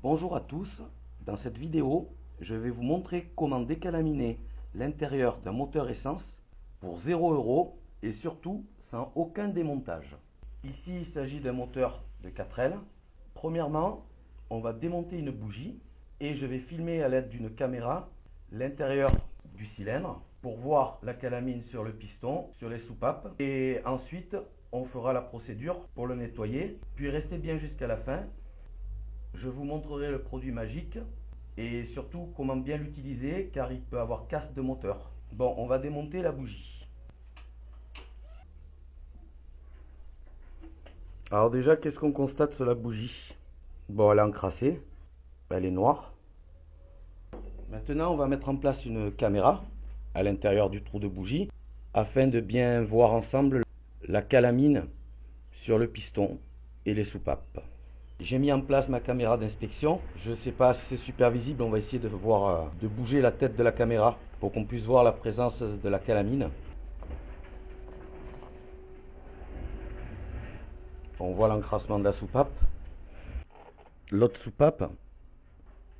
Bonjour à tous, dans cette vidéo, je vais vous montrer comment décalaminer l'intérieur d'un moteur essence pour 0 € et surtout sans aucun démontage. Ici, il s'agit d'un moteur de 4L. Premièrement, on va démonter une bougie et je vais filmer à l'aide d'une caméra l'intérieur du cylindre pour voir la calamine sur le piston, sur les soupapes. Et ensuite, on fera la procédure pour le nettoyer. Puis restez bien jusqu'à la fin. Je vous montrerai le produit magique et surtout comment bien l'utiliser car il peut avoir casse de moteur. Bon, on va démonter la bougie. Alors déjà, qu'est-ce qu'on constate sur la bougie? Bon, elle est encrassée, elle est noire. Maintenant, on va mettre en place une caméra à l'intérieur du trou de bougie afin de bien voir ensemble la calamine sur le piston et les soupapes. J'ai mis en place ma caméra d'inspection. Je ne sais pas si c'est super visible. On va essayer de voir, de bouger la tête de la caméra pour qu'on puisse voir la présence de la calamine. On voit l'encrassement de la soupape. L'autre soupape,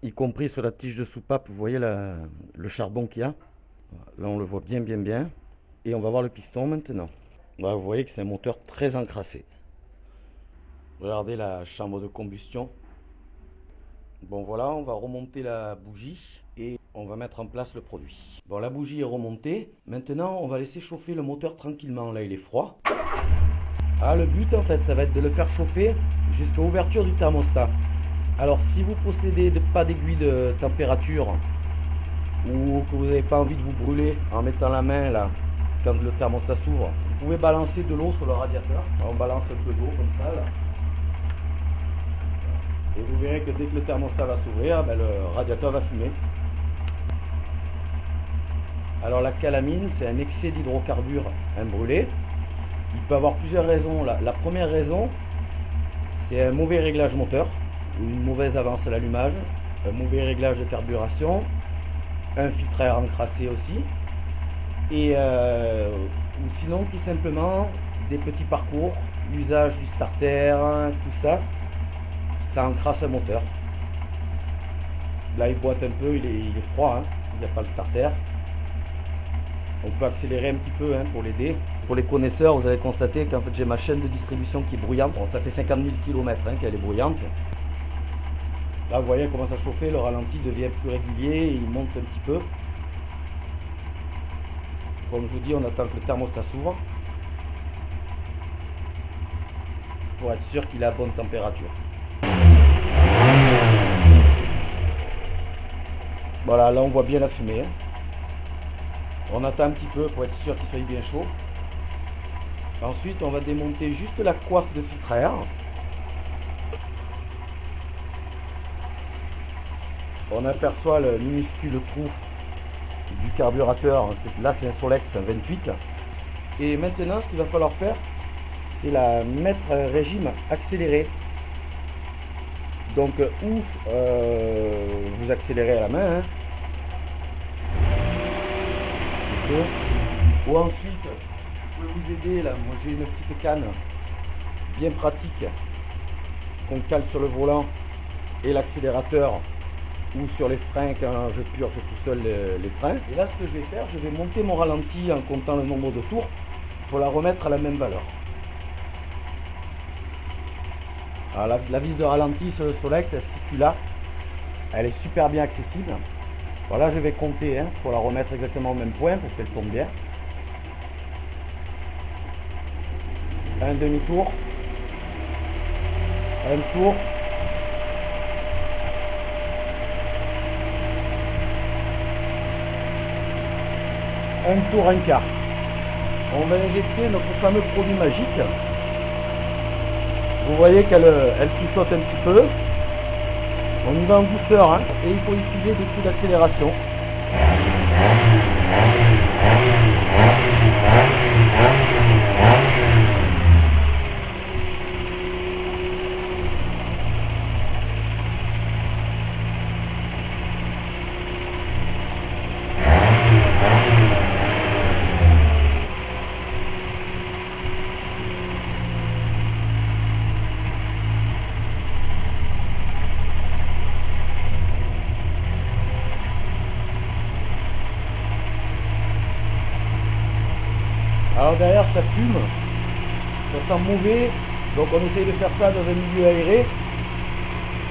y compris sur la tige de soupape, vous voyez le charbon qu'il y a. Là, on le voit bien. Et on va voir le piston maintenant. Là, vous voyez que c'est un moteur très encrassé. Regardez la chambre de combustion. Bon voilà, on va remonter la bougie et on va mettre en place le produit. Bon, la bougie est remontée. Maintenant, on va laisser chauffer le moteur tranquillement. Là, il est froid. Ah, le but en fait, ça va être de le faire chauffer jusqu'à l'ouverture du thermostat. Alors, si vous possédez pas d'aiguille de température ou que vous n'avez pas envie de vous brûler en mettant la main là, quand le thermostat s'ouvre, vous pouvez balancer de l'eau sur le radiateur. Alors, on balance un peu d'eau comme ça là. Et vous verrez que dès que le thermostat va s'ouvrir, le radiateur va fumer. Alors la calamine, c'est un excès d'hydrocarbures brûlés. Il peut avoir plusieurs raisons. La première raison, c'est un mauvais réglage moteur, ou une mauvaise avance à l'allumage, un mauvais réglage de carburation, un filtre à air encrassé aussi, et ou sinon tout simplement des petits parcours, l'usage du starter, tout ça. Ça encrasse un moteur. Là il boite un peu, il est froid, il n'y a pas le starter. On peut accélérer un petit peu pour l'aider. Pour les connaisseurs, vous allez constater qu'en fait j'ai ma chaîne de distribution qui est bruyante. Bon, ça fait 50 000 km qu'elle est bruyante. Là vous voyez comment ça chauffer, le ralenti devient plus régulier et il monte un petit peu. Comme je vous dis, on attend que le thermostat s'ouvre pour être sûr qu'il est à bonne température. Voilà, là on voit bien la fumée. On attend un petit peu pour être sûr qu'il soit bien chaud. Ensuite, on va démonter juste la coiffe de filtre à air. On aperçoit le minuscule trou du carburateur. Là, c'est un Solex 28. Et maintenant, ce qu'il va falloir faire, c'est la mettre régime accéléré. Donc, ou vous accélérez à la main, ou ensuite, je peux vous aider. Là, moi j'ai une petite canne bien pratique qu'on cale sur le volant et l'accélérateur ou sur les freins quand je purge tout seul les freins. Et là, ce que je vais faire, je vais monter mon ralenti en comptant le nombre de tours pour la remettre à la même valeur. Alors, la vis de ralenti sur le Solex, elle se situe là. Elle est super bien accessible. Voilà, je vais compter pour la remettre exactement au même point parce qu'elle tombe bien. Un demi-tour. Un tour. Un tour, un quart. On va injecter notre fameux produit magique. Vous voyez qu'elle pissote un petit peu. On y va en douceur et il faut utiliser des coups d'accélération. Alors derrière ça fume, ça sent mauvais, donc on essaye de faire ça dans un milieu aéré.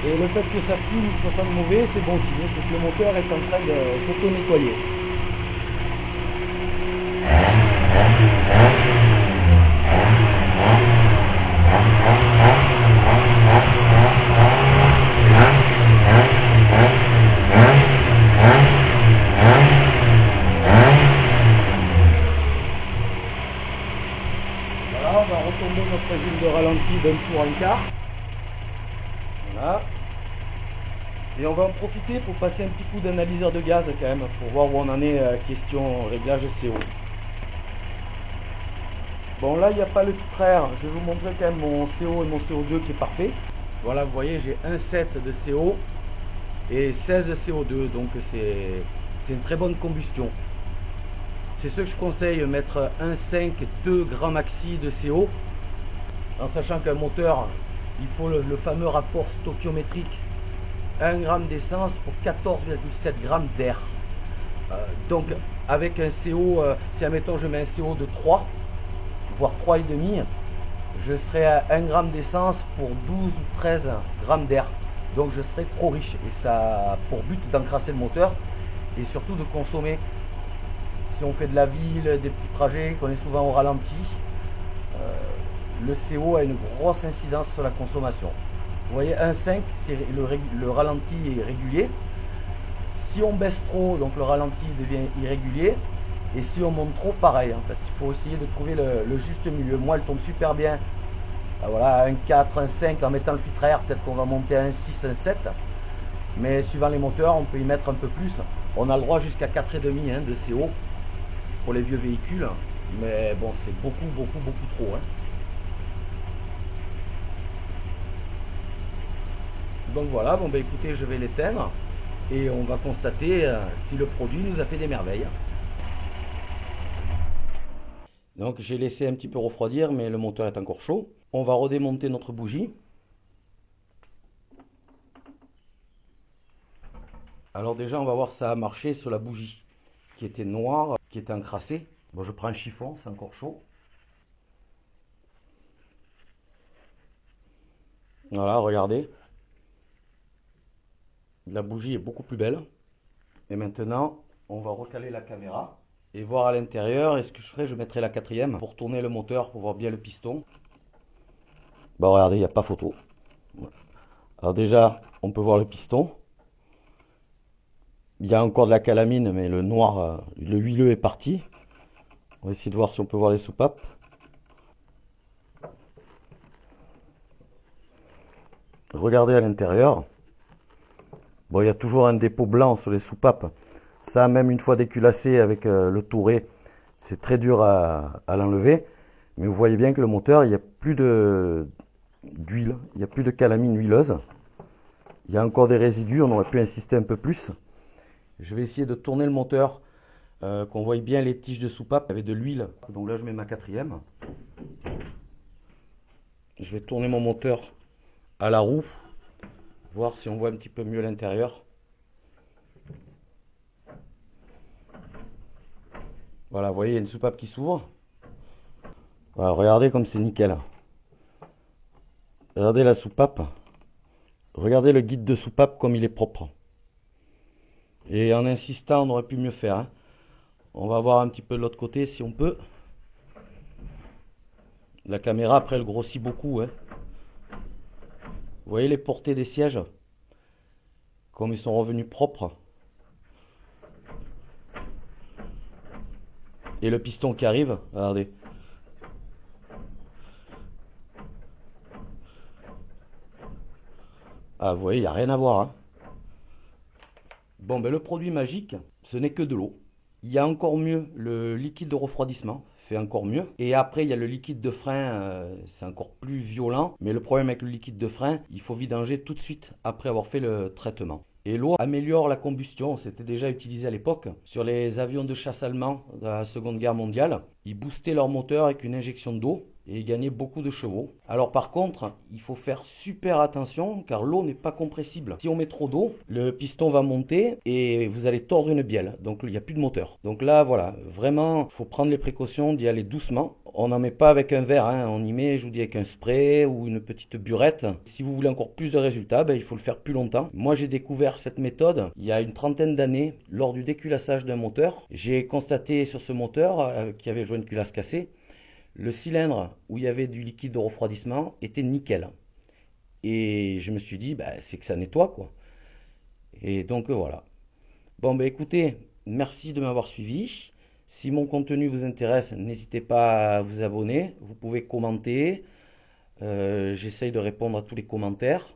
Et le fait que ça fume, que ça sent mauvais, c'est bon signe, c'est que le moteur est en train de s'auto-nettoyer. Voilà, on va retomber notre régime de ralenti d'un tour en quart. Voilà. Et on va en profiter pour passer un petit coup d'analyseur de gaz quand même, pour voir où on en est question réglage CO. Bon là il n'y a pas le filtre à air, je vais vous montrer quand même mon CO et mon CO2 qui est parfait. Voilà, vous voyez j'ai 1,7 de CO et 16 de CO2, donc c'est une très bonne combustion. C'est ce que je conseille, mettre 1,5, 2 grands maxi de CO, en sachant qu'un moteur, il faut le fameux rapport stoichiométrique, 1 g d'essence pour 14,7 g d'air. Donc avec un CO, si admettons je mets un CO de 3, voire 3,5, je serai à 1 g d'essence pour 12 ou 13 g d'air. Donc je serai trop riche et ça a pour but d'encrasser le moteur et surtout de consommer. Si on fait de la ville, des petits trajets, qu'on est souvent au ralenti, le CO a une grosse incidence sur la consommation. Vous voyez, 1,5, le ralenti est régulier. Si on baisse trop, donc le ralenti devient irrégulier. Et si on monte trop, pareil. En fait, il faut essayer de trouver le juste milieu. Moi, elle tombe super bien. Voilà, 1,4, 1,5 en mettant le filtre à air. Peut-être qu'on va monter à 1,6, 1,7. Mais suivant les moteurs, on peut y mettre un peu plus. On a le droit jusqu'à 4,5 de CO pour les vieux véhicules. Mais bon, c'est beaucoup trop. Donc voilà, bon bah écoutez, je vais l'éteindre et on va constater si le produit nous a fait des merveilles. Donc j'ai laissé un petit peu refroidir, mais le moteur est encore chaud. On va redémonter notre bougie. Alors déjà, on va voir si ça a marché sur la bougie qui était noire, qui était encrassée. Bon, je prends un chiffon, c'est encore chaud. Voilà, regardez. La bougie est beaucoup plus belle. Et maintenant, on va recaler la caméra et voir à l'intérieur. Et ce que je ferai, je mettrai la 4e pour tourner le moteur pour voir bien le piston. Bon, regardez, il n'y a pas photo. Alors déjà, on peut voir le piston. Il y a encore de la calamine, mais le noir, le huileux est parti. On va essayer de voir si on peut voir les soupapes. Regardez à l'intérieur. Bon, il y a toujours un dépôt blanc sur les soupapes. Ça, même une fois déculassé avec le touret, c'est très dur à l'enlever. Mais vous voyez bien que le moteur, il n'y a plus d'huile, il n'y a plus de calamine huileuse. Il y a encore des résidus, on aurait pu insister un peu plus. Je vais essayer de tourner le moteur, qu'on voie bien les tiges de soupape avec de l'huile. Donc là, je mets ma 4e. Je vais tourner mon moteur à la roue, voir si on voit un petit peu mieux l'intérieur. Voilà, vous voyez, il y a une soupape qui s'ouvre. Voilà, regardez comme c'est nickel. Regardez la soupape. Regardez le guide de soupape comme il est propre. Et en insistant, on aurait pu mieux faire. On va voir un petit peu de l'autre côté si on peut. La caméra, après, elle grossit beaucoup. Vous voyez les portées des sièges? Comme ils sont revenus propres. Et le piston qui arrive, regardez. Ah, vous voyez, il n'y a rien à voir. Bon, ben le produit magique, ce n'est que de l'eau. Il y a encore mieux le liquide de refroidissement, fait encore mieux. Et après, il y a le liquide de frein, c'est encore plus violent. Mais le problème avec le liquide de frein, il faut vidanger tout de suite après avoir fait le traitement. Et l'eau améliore la combustion, c'était déjà utilisé à l'époque. Sur les avions de chasse allemands de la Seconde Guerre mondiale, ils boostaient leur moteur avec une injection d'eau. et gagner beaucoup de chevaux. Alors par contre, il faut faire super attention car l'eau n'est pas compressible. Si on met trop d'eau, le piston va monter et vous allez tordre une bielle. Donc il n'y a plus de moteur. Donc là, voilà, vraiment, il faut prendre les précautions d'y aller doucement. On n'en met pas avec un verre, hein. On y met, je vous dis, avec un spray ou une petite burette. Si vous voulez encore plus de résultats, ben, il faut le faire plus longtemps. Moi, j'ai découvert cette méthode il y a une trentaine d'années lors du déculassage d'un moteur. J'ai constaté sur ce moteur qui avait joué une culasse cassée, le cylindre où il y avait du liquide de refroidissement était nickel. Et je me suis dit, bah, c'est que ça nettoie, quoi. Et donc voilà. Bon, bah écoutez, merci de m'avoir suivi. Si mon contenu vous intéresse, n'hésitez pas à vous abonner. Vous pouvez commenter. J'essaye de répondre à tous les commentaires.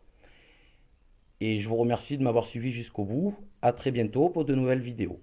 Et je vous remercie de m'avoir suivi jusqu'au bout. À très bientôt pour de nouvelles vidéos.